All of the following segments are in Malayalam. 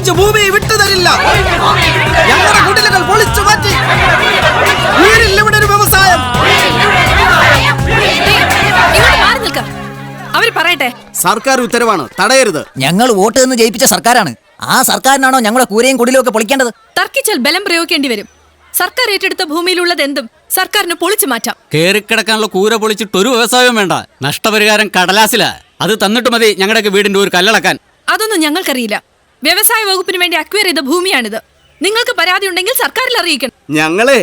ഒരിഞ്ച് ഭൂമി വിട്ടുതരില്ല. ഞങ്ങളുടെ കുടിലുകൾ പൊളിച്ചു മാറ്റി. വീടില്ല ഇവിടെ ഒരു വ്യവസായം. അവര് പറയട്ടെ. സർക്കാർ ഉത്തരവാണ്, തടയരുത്. ഞങ്ങൾ വോട്ട് നിന്ന് ജയിപ്പിച്ച സർക്കാരാണ്. ആ സർക്കാരിനാണോ ഞങ്ങളുടെ കൂരയും കുടിലും ഒക്കെ പൊളിക്കേണ്ടത്? തർക്കിച്ചാൽ ബലം പ്രയോഗിക്കേണ്ടി വരും. സർക്കാർ ഏറ്റെടുത്ത ഭൂമിയിലുള്ളത് എന്തും സർക്കാരിന് പൊളിച്ചു മാറ്റാം. കേറിക്കിടക്കാനുള്ള കൂര പൊളിച്ചിട്ട് ഒരു വ്യവസായവും വേണ്ട. നഷ്ടപരിഹാരം കടലാസിലാ. അത് തന്നിട്ട് മതി ഞങ്ങളുടെ വീടിന്റെ ഒരു കല്ലളക്കാൻ. അതൊന്നും ഞങ്ങൾക്കറിയില്ല. വ്യവസായ വകുപ്പിന് വേണ്ടി അക്വയർ ചെയ്ത ഭൂമിയാണിത്. നിങ്ങൾക്ക് പരാതി ഉണ്ടെങ്കിൽ സർക്കാരിൽ അറിയിക്കണം. ഞങ്ങളെ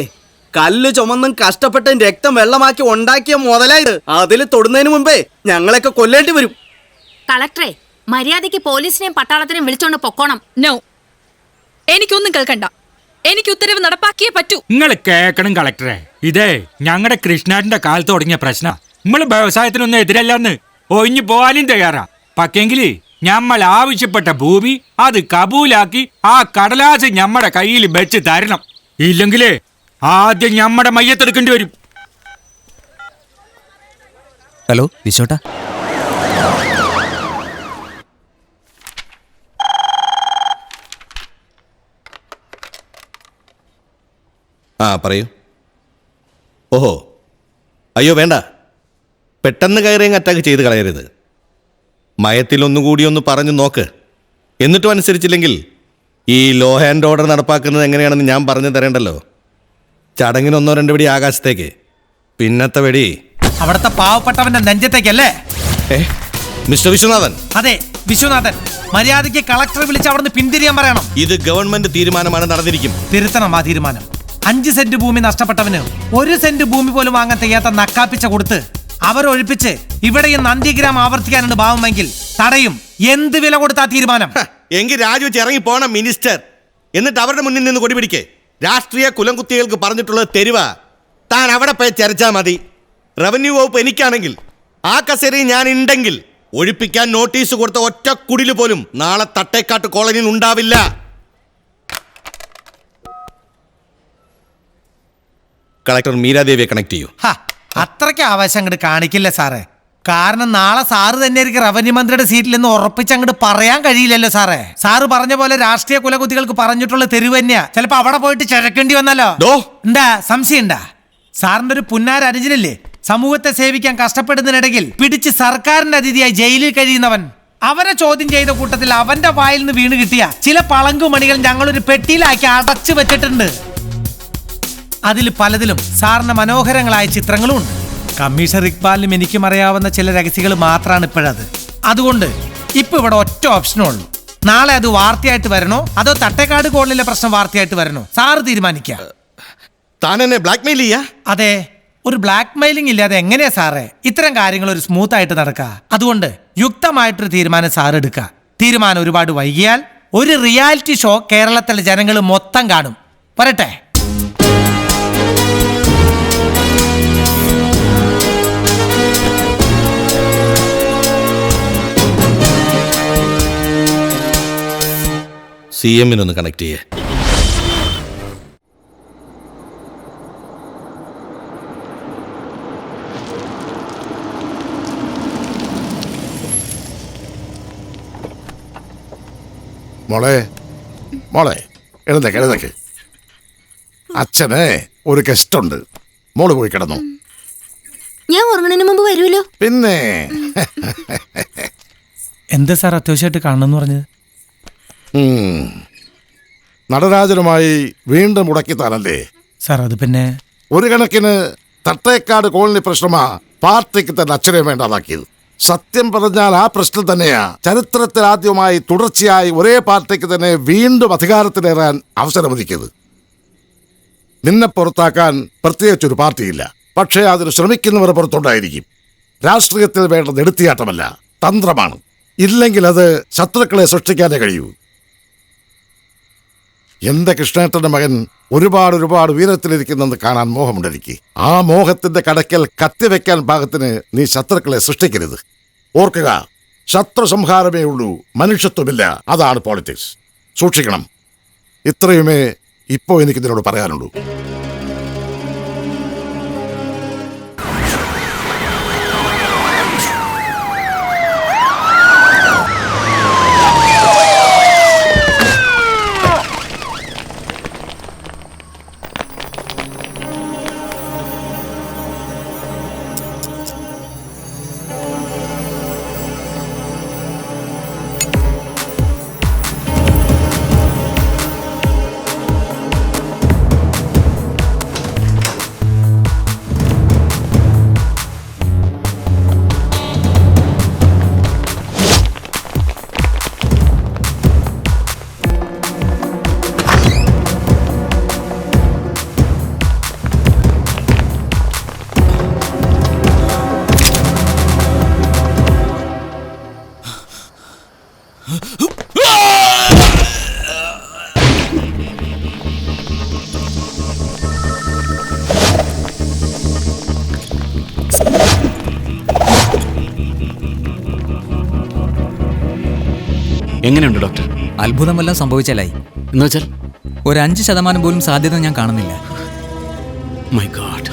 കല്ല് ചുമന്നും കഷ്ടപ്പെട്ടും രക്തം വെള്ളമാക്കി ഉണ്ടാക്കിയ മുതലായത്. അതിൽ തൊടുന്നതിന് മുമ്പേ ഞങ്ങളെയൊക്കെ കൊല്ലേണ്ടി വരും. കളക്ടറെ, മര്യാദയ്ക്ക് പോലീസിനെയും പട്ടാളത്തിനെയും വിളിച്ചോണ്ട് പൊക്കോണം. നോ, എനിക്കൊന്നും കേൾക്കണ്ട. എനിക്ക് ഉത്തരവ് നടപ്പാക്കിയേ പറ്റൂ. നിങ്ങൾ കേക്കണം കളക്ടറെ, ഇതേ ഞങ്ങളുടെ കൃഷ്ണാടിന്റെ കാലത്ത് തുടങ്ങിയ പ്രശ്നം. നമ്മള് വ്യവസായത്തിനൊന്നും എതിരല്ലെന്ന് ഒഴിഞ്ഞു പോവാനും തയ്യാറാ. പക്ഷെങ്കില് ഞമ്മൾ ആവശ്യപ്പെട്ട ഭൂമി അത് കബൂലാക്കി ആ കടലാസ് ഞമ്മടെ കയ്യിൽ വെച്ച് തരണം. ഇല്ലെങ്കിലേ ആദ്യം ഞമ്മടെ മയ്യത്തെടുക്കേണ്ടി വരും. ഹലോ വിശോട്ടാ. പറയൂ. ഓഹോ, അയ്യോ വേണ്ട, പെട്ടെന്ന് കയറിയങ്ങ് അറ്റാക്ക് ചെയ്ത് കളയരുത്. മയത്തിലൊന്നുകൂടി ഒന്ന് പറഞ്ഞു നോക്ക്. എന്നിട്ടും അനുസരിച്ചില്ലെങ്കിൽ ഈ ലോ ഹാൻഡ് ഓർഡർ നടപ്പാക്കുന്നത് എങ്ങനെയാണെന്ന് ഞാൻ പറഞ്ഞു തരേണ്ടല്ലോ. ചടങ്ങിന് 1-2 വെടി ആകാശത്തേക്ക്, പിന്നത്തെ വെടി അവിടുത്തെ പാവപ്പെട്ടവന്റെ നെഞ്ചത്തേക്കല്ലേ? മിസ്റ്റർ വിശ്വനാഥൻ. അതെ, വിശ്വനാഥൻ. മര്യാദയ്ക്ക് കളക്ടറെ വിളിച്ച് അവിടുന്ന് പിന്തിരിയാൻ പറയണം. ഇത് ഗവൺമെന്റ് തീരുമാനമാണ്, നടന്നിരിക്കും. തിരുത്തണം ആ തീരുമാനം. 5 സെന്റ് ഭൂമി നഷ്ടപ്പെട്ടവന് 1 സെന്റ് ഭൂമി പോലും വാങ്ങാൻ തയ്യാത്ത നക്കാപ്പിച്ച കൊടുത്ത് അവരൊഴിപ്പിച്ച് ഇവിടെ ഈ നന്ദിഗ്രാം ആവർത്തിക്കാനുണ്ട് ഭാവമെങ്കിൽ തടയും. എന്ത് വില കൊടുത്താ തീരുമാനം? എങ്കിൽ രാജിവെച്ച് ഇറങ്ങി പോണം മിനിസ്റ്റർ. എന്നിട്ട് അവരുടെ മുന്നിൽ നിന്ന് കൊടിപിടിക്കേ. രാഷ്ട്രീയ കുലംകുത്തികൾക്ക് പറഞ്ഞിട്ടുള്ളത് തെരുവ. താൻ അവിടെ പോയി ചരച്ചാൽ മതി. റവന്യൂ വകുപ്പ് എനിക്കാണെങ്കിൽ ആ കസേരയിൽ ഞാൻ ഉണ്ടെങ്കിൽ ഒഴിപ്പിക്കാൻ നോട്ടീസ് കൊടുത്ത ഒറ്റ കുടില് പോലും നാളെ തട്ടേക്കാട്ട് കോളനിയിൽ ഉണ്ടാവില്ല. കളക്ടർ മീരാദേവിയെ കണക്ട് ചെയ്യൂ. അത്രയ്ക്ക് ആവേശം അങ്ങോട്ട് കാണിക്കില്ല സാറേ. കാരണം നാളെ സാറ് തന്നെ ആയിരിക്കും റവന്യൂ മന്ത്രിയുടെ സീറ്റിൽ നിന്ന് ഉറപ്പിച്ച് അങ്ങോട്ട് പറയാൻ കഴിയില്ലല്ലോ സാറേ. സാറ് പറഞ്ഞ പോലെ രാഷ്ട്രീയ കുലകുത്തികൾക്ക് പറഞ്ഞിട്ടുള്ള തെരുവ് തന്നെയാ. ചിലപ്പോ അവിടെ പോയിട്ട് ചിഴക്കേണ്ടി വന്നല്ലോ. എന്താ സംശയം ഉണ്ടാ? സാറിന്റെ ഒരു പുന്നാര അനുജനില്ലേ സമൂഹത്തെ സേവിക്കാൻ കഷ്ടപ്പെടുന്നതിനിടയിൽ പിടിച്ച് സർക്കാരിന്റെ അതിഥിയായി ജയിലിൽ കഴിയുന്നവൻ? അവനെ ചോദ്യം ചെയ്ത കൂട്ടത്തിൽ അവന്റെ വായിൽ നിന്ന് വീണ് കിട്ടിയ ചില പളങ്കുമണികൾ ഞങ്ങളൊരു പെട്ടിയിലാക്കി അടച്ചു വെച്ചിട്ടുണ്ട്. അതിൽ പലതിലും സാറിന് മനോഹരങ്ങളായ ചിത്രങ്ങളും ഉണ്ട്. കമ്മീഷണർ ഇക്ബാലിനും എനിക്കും അറിയാവുന്ന ചില രഹസ്യങ്ങൾ മാത്രമാണ് ഇപ്പോഴത്. അതുകൊണ്ട് ഇപ്പൊ ഇവിടെ ഒറ്റ ഓപ്ഷനേ ഉള്ളൂ. നാളെ അത് വാർത്തയായിട്ട് വരണോ അതോ തട്ടേക്കാട് കോളനിയിലെ പ്രശ്നം വാർത്തയായിട്ട് വരണോ? സാറ് തീരുമാനിക്കുക. അതെ, ഒരു ബ്ലാക്ക് മെയിലിംഗ് ഇല്ലാതെ എങ്ങനെയാ സാറേ ഇത്തരം കാര്യങ്ങൾ ഒരു സ്മൂത്ത് ആയിട്ട് നടക്കുക? അതുകൊണ്ട് യുക്തമായിട്ടൊരു തീരുമാനം സാർ എടുക്കുക. തീരുമാനം ഒരുപാട് വൈകിയാൽ ഒരു റിയാലിറ്റി ഷോ കേരളത്തിലെ ജനങ്ങൾ മൊത്തം കാണും. വരട്ടെ. CM-നൊന്ന് കണക്ട് ചെയ്യേ. മോളെ മോളെ എഴുന്നേക്ക്. അച്ഛനെ ഒരു ഗസ്റ്റ് ഉണ്ട്. മോള് പോയി കിടന്നു. ഞാൻ ഉറങ്ങണതിന് മുമ്പ് വരുമല്ലോ. പിന്നെ എന്താ സാർ അത്യാവശ്യമായിട്ട് കാണണമെന്ന് പറഞ്ഞത്? നടരാജനുമായി വീണ്ടും മുടക്കിത്താനല്ലേ സാർ? അത് പിന്നെ ഒരു കണക്കിന് തട്ടേക്കാട് കോളനി പ്രശ്നമാ പാർട്ടിക്ക് തന്നെ അച്ഛനെ വേണ്ടാതാക്കിയത്. സത്യം പറഞ്ഞാൽ ആ പ്രശ്നം തന്നെയാ ചരിത്രത്തിൽ ആദ്യമായി തുടർച്ചയായി ഒരേ പാർട്ടിക്ക് തന്നെ വീണ്ടും അധികാരത്തിലേറാൻ അവസരമൊരുക്കിയത്. നിന്നെ പുറത്താക്കാൻ പ്രത്യേകിച്ചൊരു പാർട്ടിയില്ല. പക്ഷേ അതിന് ശ്രമിക്കുന്നവർ പുറത്തുണ്ടായിരിക്കും. രാഷ്ട്രീയത്തിൽ വേണ്ടത് എടുത്തിയാട്ടമല്ല, തന്ത്രമാണ്. ഇല്ലെങ്കിൽ അത് ശത്രുക്കളെ സൃഷ്ടിക്കാനേ കഴിയൂ. എന്റെ കൃഷ്ണേട്ടന്റെ മകൻ ഒരുപാട് ഉയരത്തിലിരിക്കുന്നെന്ന് കാണാൻ മോഹമുണ്ടെനിക്ക്. ആ മോഹത്തിന്റെ കടക്കൽ കത്തിവെക്കാൻ പാകത്തിന് നീ ശത്രുക്കളെ സൃഷ്ടിക്കരുത്. ഓർക്കുക, ശത്രു സംഹാരമേ ഉള്ളൂ, മനുഷ്യത്വമില്ല. അതാണ് പോളിറ്റിക്സ്. സൂക്ഷിക്കണം. ഇത്രയുമേ ഇപ്പോൾ എനിക്ക് ഇതിനോട് പറയാനുള്ളൂ. എങ്ങനെയുണ്ട് ഡോക്ടർ? അത്ഭുതം വല്ലതും സംഭവിച്ചാലായി. എന്നുവെച്ചാൽ ഒരു 5% പോലും സാധ്യത ഞാൻ കാണുന്നില്ല. My God.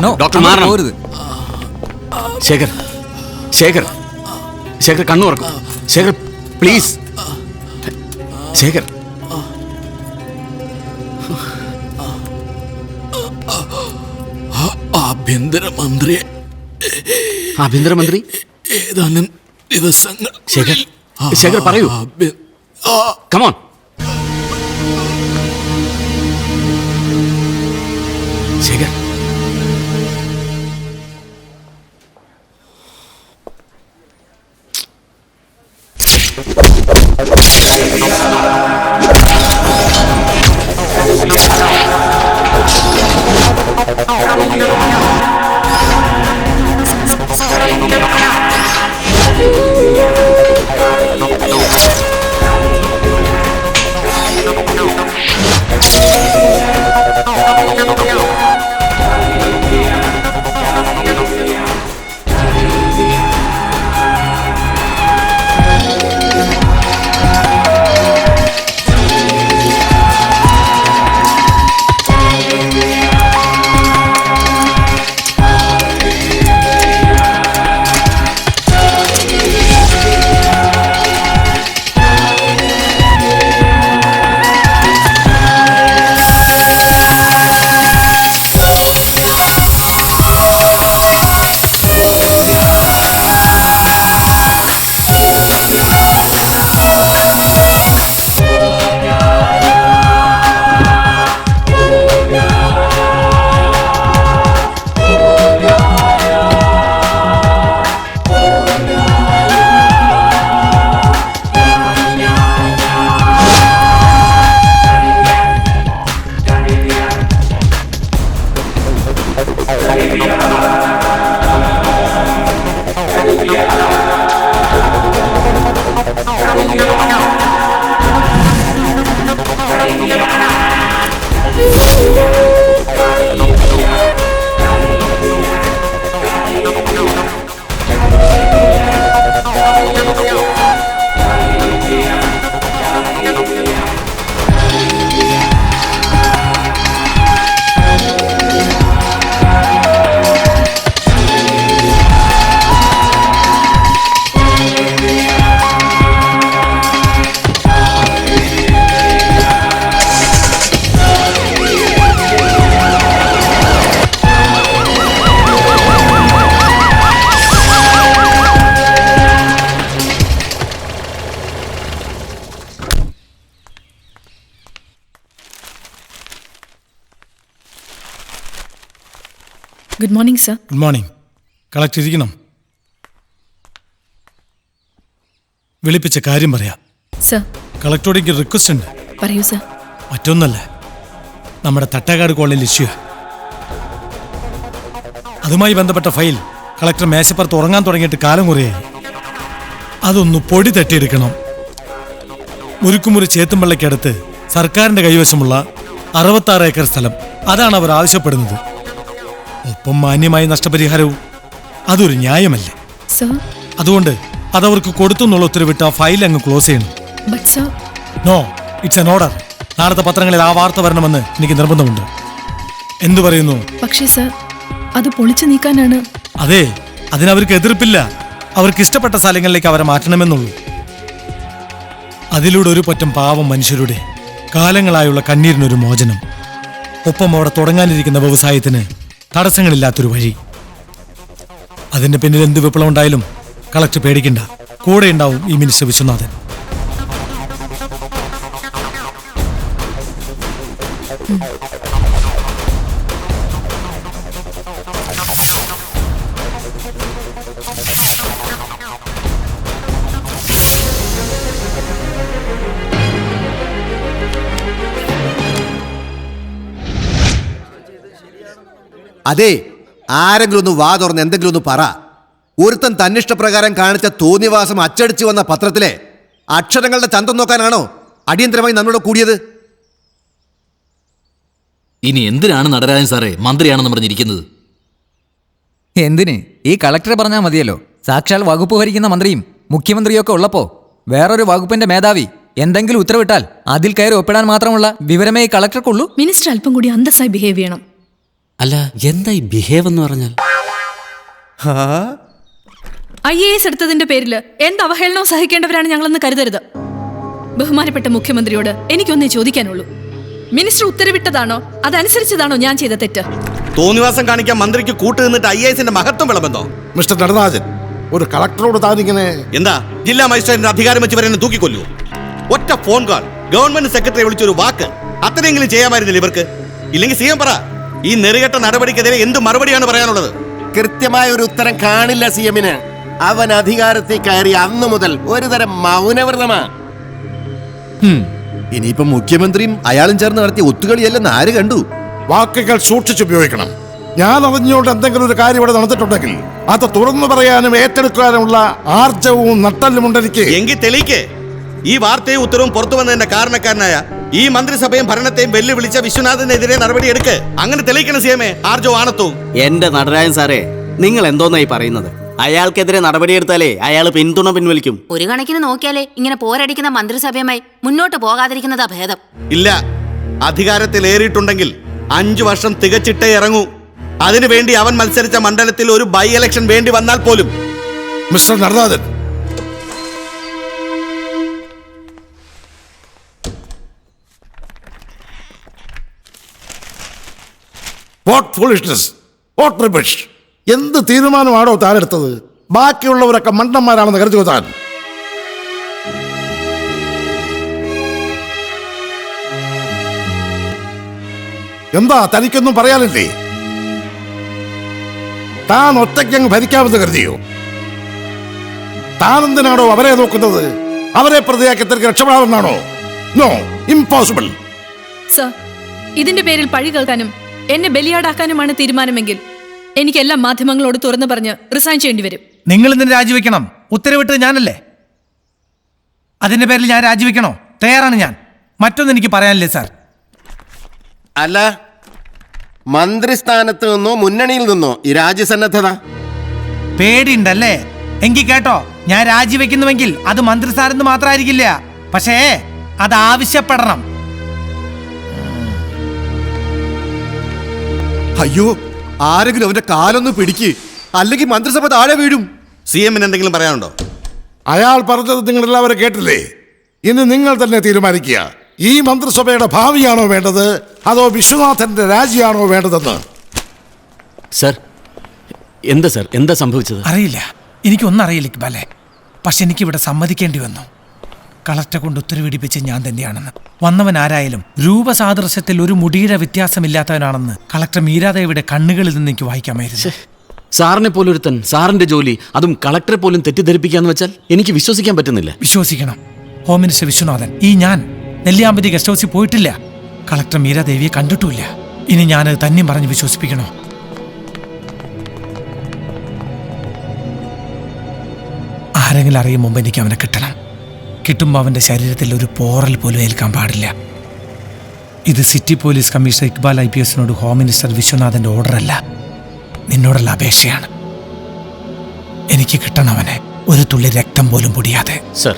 നോ, ഡോക്ടർ അങ്ങനെ മാറണം. പോരുത്. ശേഖർ, ശേഖർ, ശേഖർ കണ്ണു തുറക്കും. ശേഖർ പ്ലീസ്. ശേഖർ, ആഭ്യന്തരമന്ത്രിയെ ആഭ്യന്തരമന്ത്രി ഏതാനും ദിവസങ്ങൾ ശേഖർ, ശേഖർ പറയൂ. Come on. Shekhar, good morning sir. Good morning. Collector ഇരിക്കണം. വിളിപ്പിച്ച കാര്യം പറയാം. സർ, കളക്ടറോട് എനിക്ക് റിക്വസ്റ്റ് ഉണ്ട്. പറയൂ സർ. മറ്റൊന്നല്ല, നമ്മുടെ തട്ടേക്കാട് കോളനിയിൽ ഇഷ്യൂ. അതുമായി ബന്ധപ്പെട്ട ഫയൽ കളക്ടർ മേശപ്പുറത്ത് ഉറങ്ങാൻ തുടങ്ങിയിട്ട് കാലം കുറയായി. അതൊന്ന് പൊടി തട്ടിയെടുക്കണം. മുരുക്കുമുറി ചേത്തുമ്പള്ളയ്ക്കടുത്ത് സർക്കാരിന്റെ കൈവശമുള്ള 66 ഏക്കർ സ്ഥലം, അതാണ് അവർ ആവശ്യപ്പെടുന്നത്. ഒപ്പം മാന്യമായ നഷ്ടപരിഹാരവും. അതൊരു ന്യായമല്ലേ? സർ, അതുകൊണ്ട് അതവർക്ക് കൊടുത്തെന്നുള്ള ഉത്തരവിട്ട് ആ ഫയൽ അങ്ങ് ക്ലോസ് ചെയ്യണം. But sir. No, it's in order. നാളത്തെ പത്രങ്ങളിൽ ആ വാർത്ത വരണമെന്ന് എനിക്ക് നിർബന്ധമുണ്ട്. എന്തു പറയുന്നു? പക്ഷേ സർ, അത് പൊളിച്ചു നീക്കാനാണ്. അതെ, അതിനവർക്ക് എതിർപ്പില്ല. അവർക്ക് ഇഷ്ടപ്പെട്ട സ്ഥലങ്ങളിലേക്ക് അവരെ മാറ്റണമെന്നുള്ളൂ. അതിലൂടെ ഒരു പറ്റം പാവം മനുഷ്യരുടെ കാലങ്ങളായുള്ള കണ്ണീരിനൊരു മോചനം. ഒപ്പം അവിടെ തുടങ്ങാനിരിക്കുന്ന വ്യവസായത്തിന് തടസ്സങ്ങളില്ലാത്തൊരു വഴി. അതിന്റെ പിന്നിൽ എന്ത് വിപ്ലവം ഉണ്ടായാലും കളക്ടർ പേടിക്കണ്ട. കൂടെ ഉണ്ടാവും ഈ മിനിസ്റ്റർ വിശ്വനാഥൻ. അതെ, ആരെങ്കിലും ഒന്ന് വാ തുറന്ന് എന്തെങ്കിലും ഒന്ന് പറ. ഒരുത്തൻ തന്നിഷ്ടപ്രകാരം കാണിച്ച തോന്നിവാസം അച്ചടിച്ചു വന്ന പത്രത്തിലെ അക്ഷരങ്ങളുടെ ചന്തം നോക്കാനാണോ അടിയന്തരമായി നമ്മളോട് കൂടിയത്? ഇനി എന്തിനാണ് നടരാജൻ സാറേ മന്ത്രിയാണെന്ന് പറഞ്ഞിരിക്കുന്നത്? എന്തിന്? ഈ കളക്ടറെ പറഞ്ഞാൽ മതിയല്ലോ. സാക്ഷാൽ വകുപ്പ് ഭരിക്കുന്ന മന്ത്രിയും മുഖ്യമന്ത്രിയും ഒക്കെ ഉള്ളപ്പോ വേറൊരു വകുപ്പിന്റെ മേധാവി എന്തെങ്കിലും ഉത്തരവിട്ടാൽ അതിൽ കയറി ഒപ്പിടാൻ മാത്രമുള്ള വിവരമേ ഈ കളക്ടർക്കുള്ളൂ. മിനിസ്റ്റർ അല്പം കൂടി അന്തസ്സായി ബിഹേവ് ചെയ്യണം. അല്ല, എന്താ ഈ ബിഹേവ് എന്ന് പറഞ്ഞാൽ? IAS എടുത്തതിന്റെ പേരിൽ എന്ത് അവഹേളനവും സഹിക്കേണ്ടവരാണ് ഞങ്ങളെന്ന് കരുതരുത്. ബഹുമാനപ്പെട്ട മുഖ്യമന്ത്രിയോട് എനിക്കൊന്നേ ചോദിക്കാനുള്ളൂ. മിനിസ്റ്റർ ഉത്തരവിട്ടതാണോ അതനുസരിച്ചതാണോ ഞാൻ ചെയ്ത തെറ്റ്? തോന്നിവാസം കാണിക്കാൻ മന്ത്രിക്ക് കൂട്ടു നിന്നിട്ട് IASന്റെ മഹത്വം വിളമ്പെന്നോ? മിസ്റ്റർ നടരാജൻ, ഒരു കളക്ടറോട് താനിങ്ങനെ എന്താ ജില്ലാ മജിസ്ട്രേറ്റിന്റെ അധികാരം വെച്ച് വരെ തൂക്കിക്കൊല്ലൂ? ഒറ്റ ഫോൺ കോൾ, ഗവൺമെന്റ് സെക്രട്ടറി വിളിച്ചൊരു വാക്ക്, അത്രയെങ്കിലും ചെയ്യാമായിരുന്നില്ല ഇവർക്ക്? ഇല്ലെങ്കിൽ CM പറ, ഈ നെറുകെട്ട നടപടിക്കെതിരെ എന്ത് മറുപടിയാണ് പറയാനുള്ളത്? കൃത്യമായ ഒരു ഉത്തരം കാണില്ല CM-ന്. അവൻ അധികാരത്തിൽ കയറി അന്നു മുതൽ ഒരു തരം മൗനവ്രതമാ. ഇനിയിപ്പോ മുഖ്യമന്ത്രിയും അയാളും ചേർന്ന് നടത്തിയ ഒത്തുകളിയല്ലെന്ന് ആര് കണ്ടു? വാക്കുകൾ സൂക്ഷിച്ചുപയോഗിക്കണം. ഞാൻ അറിഞ്ഞുകൊണ്ട് എന്തെങ്കിലും ഒരു കാര്യം ഇവിടെ നടന്നിട്ടുണ്ടെങ്കിൽ അത് തുറന്നു പറയാനും ഏറ്റെടുക്കാനുമുള്ള ആർജവും നട്ടല്ലുമുണ്ട് എനിക്ക്. എങ്കിൽ തെളിയിക്ക്. ഈ വാർത്തയും ഉത്തരവും പുറത്തു വന്നതിന്റെ കാരണക്കാരനായ ഈ മന്ത്രിസഭയും ഭരണത്തെയും വെല്ലുവിളിച്ച വിശ്വനാഥിനെതിരെ നടപടി എടുക്ക്. അങ്ങനെ തെളിയിക്കണം CM ആർജോ ആണത്തും. എന്റെ നടരാജൻ സാറേ, നിങ്ങൾ എന്തോന്നായി പറയുന്നത്? അയാൾക്കെതിരെ നടപടിയെടുത്താലേ അയാൾ പിന്തുണ പിൻവലിക്കും. ഒരു കണക്കിന് നോക്കിയാലേ ഇങ്ങനെ പോരടിക്കുന്ന മന്ത്രിസഭയുമായി മുന്നോട്ട് പോകാതിരിക്കുന്നതാ ഭേദം. ഇല്ല, അധികാരത്തിലേറിയിട്ടുണ്ടെങ്കിൽ 5 വർഷം തികച്ചിട്ടേ ഇറങ്ങൂ. അതിനുവേണ്ടി അവൻ മത്സരിച്ച മണ്ഡലത്തിൽ ഒരു ബൈ ഇലക്ഷൻ വേണ്ടി വന്നാൽ പോലും. Mister Natarajan, what foolishness, what rubbish! എന്ത് തീരുമാനമാണോ താനെടുത്തത്? ബാക്കിയുള്ളവരൊക്കെ മണ്ടന്മാരാണെന്ന് കരുതുക താൻ. എന്താ തനിക്കൊന്നും പറയാനില്ലേ? താൻ ഒറ്റയ്ക്കങ്ങ് ഭരിക്കാമെന്ന് കരുതിയോ? താൻ എന്തിനാണോ അവരെ നോക്കുന്നത്? അവരെ പ്രതിയാക്കി തിരക്ക് രക്ഷപ്പെടാമെന്നാണോ? No, impossible. സർ, ഇതിന്റെ പേരിൽ പഴി കേൾക്കാനും എന്നെ ബലിയാടാക്കാനുമാണ് തീരുമാനമെങ്കിൽ എനിക്ക് എല്ലാ മാധ്യമങ്ങളോട് തുറന്നു പറഞ്ഞ് റിസൈൻ ചെയ്യേണ്ടി വരും. നിങ്ങൾ ഇന്ന് രാജിവെക്കണം. ഉത്തരവിട്ടത് ഞാനല്ലേ? അതിന്റെ പേരിൽ ഞാൻ രാജിവെക്കണോ? തയ്യാറാണ് ഞാൻ. മറ്റൊന്നും എനിക്ക് പറയാനില്ലേ സാർ. അല്ല, മന്ത്രിസ്ഥാനത്ത് നിന്നോ മുന്നണിയിൽ നിന്നോ ഈ രാജ്യസന്നദ്ധത? പേടിയുണ്ടല്ലേ? എങ്കിൽ കേട്ടോ, ഞാൻ രാജിവെക്കുന്നുവെങ്കിൽ അത് മന്ത്രിസ്ഥാനത്ത് മാത്രമായിരിക്കില്ല, പക്ഷേ അത് ആവശ്യപ്പെടണം. അയ്യോ, ആരെങ്കിലും അവന്റെ കാലൊന്ന് പിടിക്ക്, അല്ലെങ്കിൽ മന്ത്രിസഭ താഴെ വീഴും. CM എന്തെങ്കിലും പറയാനുണ്ടോ? അയാൾ പറഞ്ഞത് നിങ്ങൾ എല്ലാവരും കേട്ടില്ലേ? ഇനി നിങ്ങൾ തന്നെ തീരുമാനിക്കുക. ഈ മന്ത്രിസഭയുടെ ഭാവിയാണോ വേണ്ടത്, അതോ വിശ്വനാഥന്റെ രാജിയാണോ വേണ്ടതെന്ന്? സർ, എന്താ സംഭവിച്ചത്? അറിയില്ല, എനിക്കൊന്നും അറിയില്ല ഇക്ബാലെ. പക്ഷെ എനിക്കിവിടെ സമ്മതിക്കേണ്ടി വന്നു. കളക്ടറെ കൊണ്ട് ഉത്തരവിടിപ്പിച്ച് ഞാൻ തന്നെയാണെന്ന്. വന്നവൻ ആരായാലും രൂപസാദൃശ്യത്തിൽ ഒരു മുടിയുടെ വ്യത്യാസമില്ലാത്തവനാണെന്ന് കളക്ടർ മീരാദേവിയുടെ കണ്ണുകളിൽ നിന്ന് എനിക്ക് വായിക്കാമായിരുന്നു. സാറിനെ പോലൊരുത്തൻ സാറിന്റെ ജോലി, അതും കളക്ടറെ പോലും തെറ്റിദ്ധരിപ്പിക്കാന്ന് വെച്ചാൽ എനിക്ക് വിശ്വസിക്കാൻ പറ്റുന്നില്ല. വിശ്വസിക്കണം. ഹോം മിനിസ്റ്റർ വിശ്വനാഥൻ, ഈ ഞാൻ നെല്ലിയാമ്പതി ഗസ്റ്റ് ഹൗസിൽ പോയിട്ടില്ല, കളക്ടർ മീരാദേവിയെ കണ്ടിട്ടുമില്ല. ഇനി ഞാനത് തന്നെയും പറഞ്ഞ് വിശ്വസിപ്പിക്കണോ? ആരെങ്കിലും അറിയും മുമ്പ് എനിക്ക് അവനെ കിട്ടണം. കിട്ടുമ്പോൾ അവൻ്റെ ശരീരത്തിൽ ഒരു പോറൽ പോലും ഏൽക്കാൻ പാടില്ല. ഇത് city police commissioner Iqbal IPS home minister വിശ്വനാഥന്റെ ഓർഡറല്ല, നിന്നോടുള്ള അപേക്ഷയാണ്. എനിക്ക് കിട്ടണം അവനെ, ഒരു തുള്ളി രക്തം പോലും പൊടിയാതെ. സർ,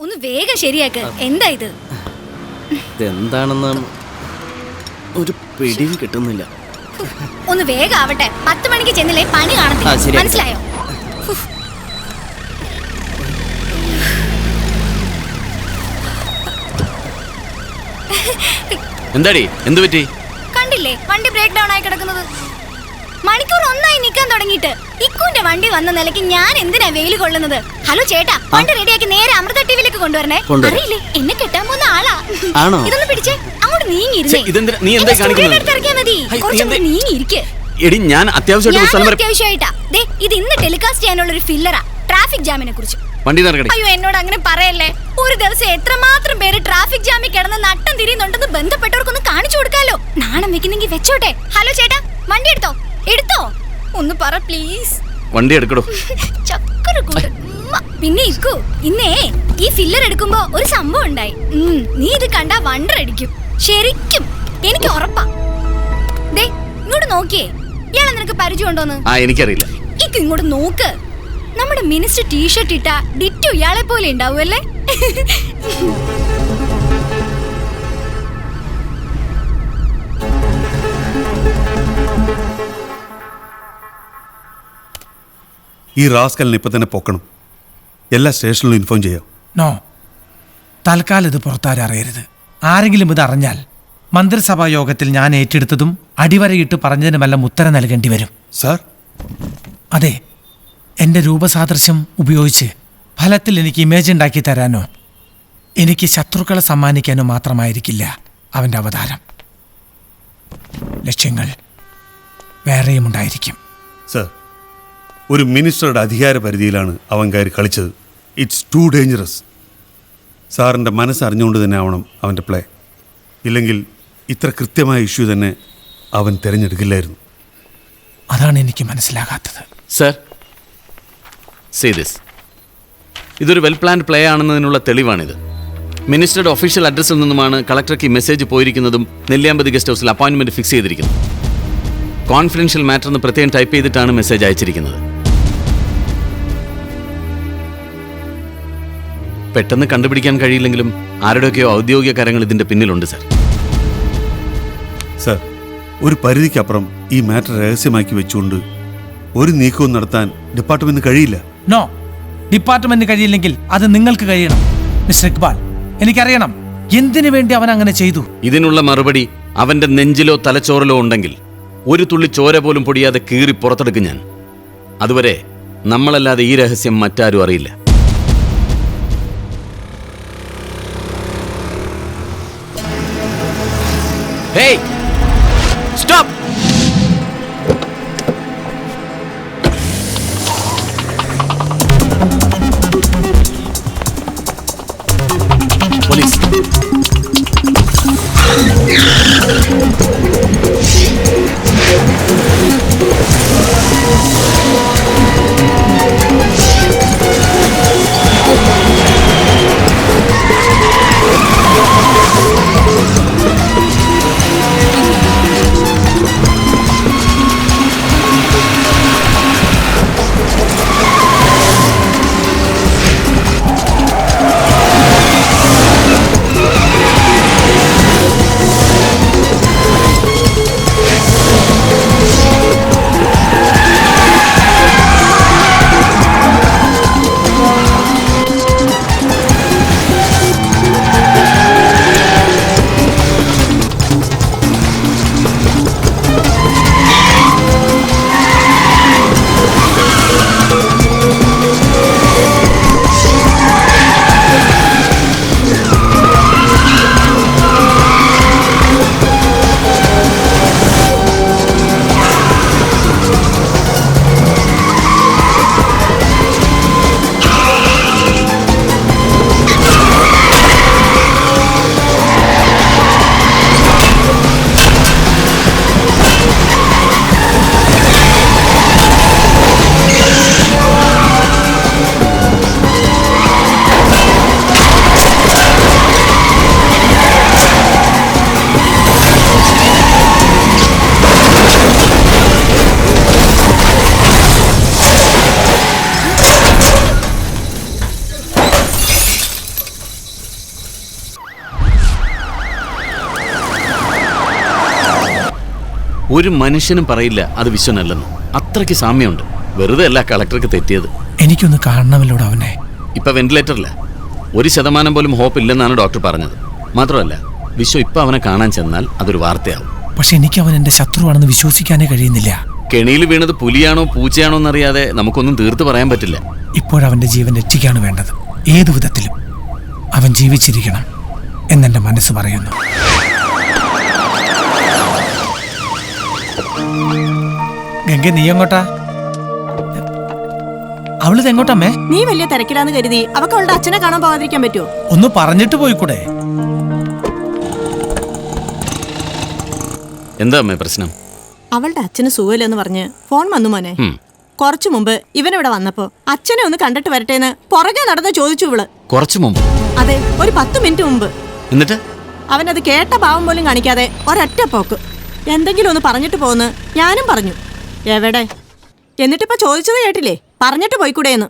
ഒന്ന് വേഗം ശരിയാക്ക്. എന്താ ഇത്? ഇതെന്താണെന്ന് ഒരു പിടിയും കിട്ടുന്നില്ല. ഒന്ന് വേഗം ആവട്ടെ. 10 മണിക്ക് ചെന്നില്ലേ പണി കാണത്തില്ല, മനസ്സിലായോ? എന്താടി, എന്ത് പറ്റി? കണ്ടില്ലേ വണ്ടി ബ്രേക്ക് ഡൗൺ ആയി കിടക്കുന്നത്? മണിക്കൂർ 1 ആയി നിൽക്കാൻ തുടങ്ങിയിട്ട്. ഇക്കുന്റെ വണ്ടി വന്ന നിലയ്ക്ക് ഞാൻ എന്തിനാ വെയിൽ കൊള്ളുന്നത്? ഹലോ ചേട്ടാ, വണ്ടി റെഡിയാക്കി നേരെ അമൃത TVയിലേക്ക് കൊണ്ടുവരണേ. അറിയില്ലേ, എന്നെ കെട്ടാൻ പോകുന്ന ആളാ. ഇതൊന്ന് പിടിച്ചേ, അങ്ങോട്ട് നീങ്ങിയിരുന്നേ. നീങ്ങിയിരിക്കെ. എടി, ഞാൻ അത്യാവശ്യമായിട്ടാ. ഇത് ഇന്ന് ടെലികാസ്റ്റ് ചെയ്യാനുള്ള ഒരു ഫില്ലറാ, ട്രാഫിക് ജാമിനെ കുറിച്ച്. അയ്യോ, എന്നോട് അങ്ങനെ പറയല്ലേ. ഒരു ദിവസം എത്രമാത്രം പേര് ട്രാഫിക് ജാമിൽ കിടന്ന് നട്ടം തിരിയുന്നുണ്ടെന്ന് ബന്ധപ്പെട്ടവർക്കൊന്ന് കാണിച്ചു കൊടുക്കാലോ. നാണം വെക്കുന്നെങ്കിൽ വെച്ചോട്ടെ. ഹലോ ചേട്ടാ, വണ്ടി എടുത്തോ ഒന്ന് പറ പ്ലീസ്. വണ്ടി എടുക്കടോ. ചക്കര കൂട്ട്. പിന്നെ ഇക്കു, ഇന്നേ ഈ ഫില്ലർ എടുക്കുമ്പോ ഒരു സംഭവം ഉണ്ടായി. നീ ഇത് കണ്ടാ വണ്ടർ അടിക്കും. ശരിക്കും എനിക്ക് ഉറപ്പാ. ദേ ഇങ്ങോട്ട് നോക്കിയേ, ഇയാളെ നിനക്ക് പരിചയം ഉണ്ടോന്ന്? എനിക്കറിയില്ല. ഇങ്ങോട്ട് നോക്ക്. നമ്മുടെ മിനിസ്റ്റർ ടീഷർട്ട് ഇട്ട ഡിറ്റു ഇയാളെ പോലെ ഉണ്ടാവുമല്ലേ? ഈ റാസ്കലിനെ ഇപ്പൊ തന്നെ പൊക്കണം. എല്ലാ സ്റ്റേഷനിലും ഇൻഫോം ചെയ്യാം. നോ, തൽക്കാലം ഇത് പുറത്താരും അറിയരുത്. ആരെങ്കിലും ഇത് അറിഞ്ഞാൽ മന്ത്രിസഭാ യോഗത്തിൽ ഞാൻ ഏറ്റെടുത്തതും അടിവരയിട്ട് പറഞ്ഞതിനുമെല്ലാം ഉത്തരം നൽകേണ്ടി വരും. സാർ? അതെ, എൻ്റെ രൂപസാദൃശ്യം ഉപയോഗിച്ച് ഫലത്തിൽ എനിക്ക് ഇമേജ് ഉണ്ടാക്കി തരാനോ എനിക്ക് ശത്രുക്കളെ സമ്മാനിക്കാനോ മാത്രമായിരിക്കില്ല അവൻ്റെ അവതാരം. ലക്ഷ്യങ്ങൾ വേറെയും ഉണ്ടായിരിക്കും. സാർ, ഒരു മിനിസ്റ്ററുടെ അധികാര പരിധിയിലാണ് അവൻ കയറി കളിച്ചത്. It's to dangerous. സാറിൻ്റെ മനസ്സറിഞ്ഞുകൊണ്ട് തന്നെ ആവണം അവൻ്റെ പ്ലേ. ഇല്ലെങ്കിൽ ഇത്ര കൃത്യമായ ഇഷ്യൂ തന്നെ അവൻ തിരഞ്ഞെടുക്കില്ലായിരുന്നു. അതാണ് എനിക്ക് മനസ്സിലാകാത്തത്. Sir, say this. ഇതൊരു വെൽ പ്ലാൻഡ് പ്ലേ ആണെന്നതിനുള്ള തെളിവാണിത്. മിനിസ്റ്ററുടെ ഒഫീഷ്യൽ അഡ്രസ്സിൽ നിന്നുമാണ് കളക്ടർക്ക് ഈ മെസ്സേജ് പോയിരിക്കുന്നതും നെല്ലിയാമ്പതി ഗസ്റ്റ് ഹൗസിൽ അപ്പോയിൻമെൻറ്റ് ഫിക്സ് ചെയ്തിരിക്കുന്നത്. കോൺഫിഡൻഷ്യൽ മാറ്റർ എന്ന് പ്രത്യേകം ടൈപ്പ് ചെയ്തിട്ടാണ് മെസ്സേജ് അയച്ചിരിക്കുന്നത്. പെട്ടെന്ന് കണ്ടുപിടിക്കാൻ കഴിയില്ലെങ്കിലും ആരുടെയൊക്കെയോ ഔദ്യോഗിക കാര്യങ്ങൾ ഇതിൻ്റെ പിന്നിലുണ്ട് സർ. സാർ, ഒരു പരിധിക്കപ്പുറം ഈ മാറ്റർ രഹസ്യമാക്കി വെച്ചുകൊണ്ട് ഒരു നീക്കവും നടത്താൻ ഡിപ്പാർട്ട്മെന്റിന് കഴിയില്ല. നോ, ഡിപ്പാർട്ട്മെന്റിന് കഴിയില്ലെങ്കിൽ അത് നിങ്ങൾക്ക് കഴിയണം. മിസ്റ്റർ ഇക്ബാൽ, എനിക്കറിയണം എന്തിനു വേണ്ടി അവൻ അങ്ങനെ ചെയ്തു. ഇതിനുള്ള മറുപടി അവന്റെ നെഞ്ചിലോ തലച്ചോറിലോ ഉണ്ടെങ്കിൽ ഒരു തുള്ളി ചോര പോലും പൊടിയാതെ കീറി പുറത്തെടുക്കും ഞാൻ. അതുവരെ നമ്മളല്ലാതെ ഈ രഹസ്യം മറ്റാരും അറിയില്ല. Hey, stop! പോലീസ്! ഒരു മനുഷ്യനും പറയില്ല അത് വിശ്വനല്ലെന്ന്. അത്രയ്ക്ക് സാമ്യമുണ്ട്. വെറുതെ അല്ല കളക്ടർക്ക് തെറ്റിയത്. എനിക്കൊന്ന് കാണണമല്ലോ അവനെ. ഇപ്പൊ വെന്റിലേറ്ററില്ല. 1% പോലും ഹോപ്പ് ഇല്ലെന്നാണ് ഡോക്ടർ പറഞ്ഞത്. മാത്രമല്ല, വിശ്വ ഇപ്പൊ അവനെ കാണാൻ ചെന്നാൽ അതൊരു വാർത്തയാവും. പക്ഷെ എനിക്ക് അവൻ എന്റെ ശത്രുവാണെന്ന് വിശ്വസിക്കാനേ കഴിയുന്നില്ല. കെണിയിൽ വീണത് പുലിയാണോ പൂച്ചയാണോ എന്നറിയാതെ നമുക്കൊന്നും തീർത്ത് പറയാൻ പറ്റില്ല. ഇപ്പോഴവന്റെ ജീവൻ രക്ഷിക്കാണ് വേണ്ടത്. ഏതു വിധത്തിലും അവൻ ജീവിച്ചിരിക്കണം എന്നെന്റെ മനസ്സ് പറയുന്നു. ഗംഗ, നീ എങ്ങോട്ടാ? അവളിത് എങ്ങോട്ടമ്മേ? നീ വലിയ തിരക്കിലാന്ന് കരുതി അവക്ക് അവളുടെ അച്ഛനെ കാണാൻ പോകാതിരിക്കാൻ പറ്റുമോ? ഒന്ന് പറഞ്ഞിട്ട് പോയിക്കൂടെ? എന്താ അമ്മേ പ്രശ്നം? അവളുടെ അച്ഛന് സുഖമില്ലെന്ന് പറഞ്ഞ് ഫോൺ വന്നു മോനെ. കുറച്ചു മുമ്പ് ഇവനിവിടെ വന്നപ്പോ അച്ഛനെ ഒന്ന് കണ്ടിട്ട് വരട്ടേന്ന് പുറകെ നടന്ന് ചോദിച്ചു ഇവള്. കുറച്ചു മുമ്പ്? അതെ, ഒരു 10 മിനിറ്റ് മുമ്പ്. എന്നിട്ട് അവനത് കേട്ട ഭാവം പോലും കാണിക്കാതെ ഒരൊറ്റ പോക്ക്. എന്തെങ്കിലും ഒന്ന് പറഞ്ഞിട്ട് പോന്ന് ഞാനും പറഞ്ഞു. എവിടെ? എന്നിട്ടിപ്പോ ചോദിച്ചത് കേട്ടില്ലേ? പറഞ്ഞിട്ട് പോയിക്കൂടെയെന്ന്.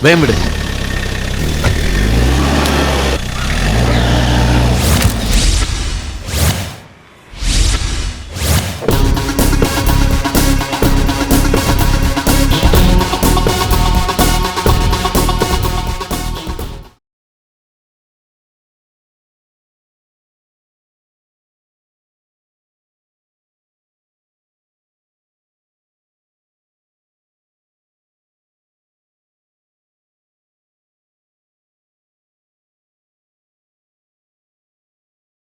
വേം വിട്.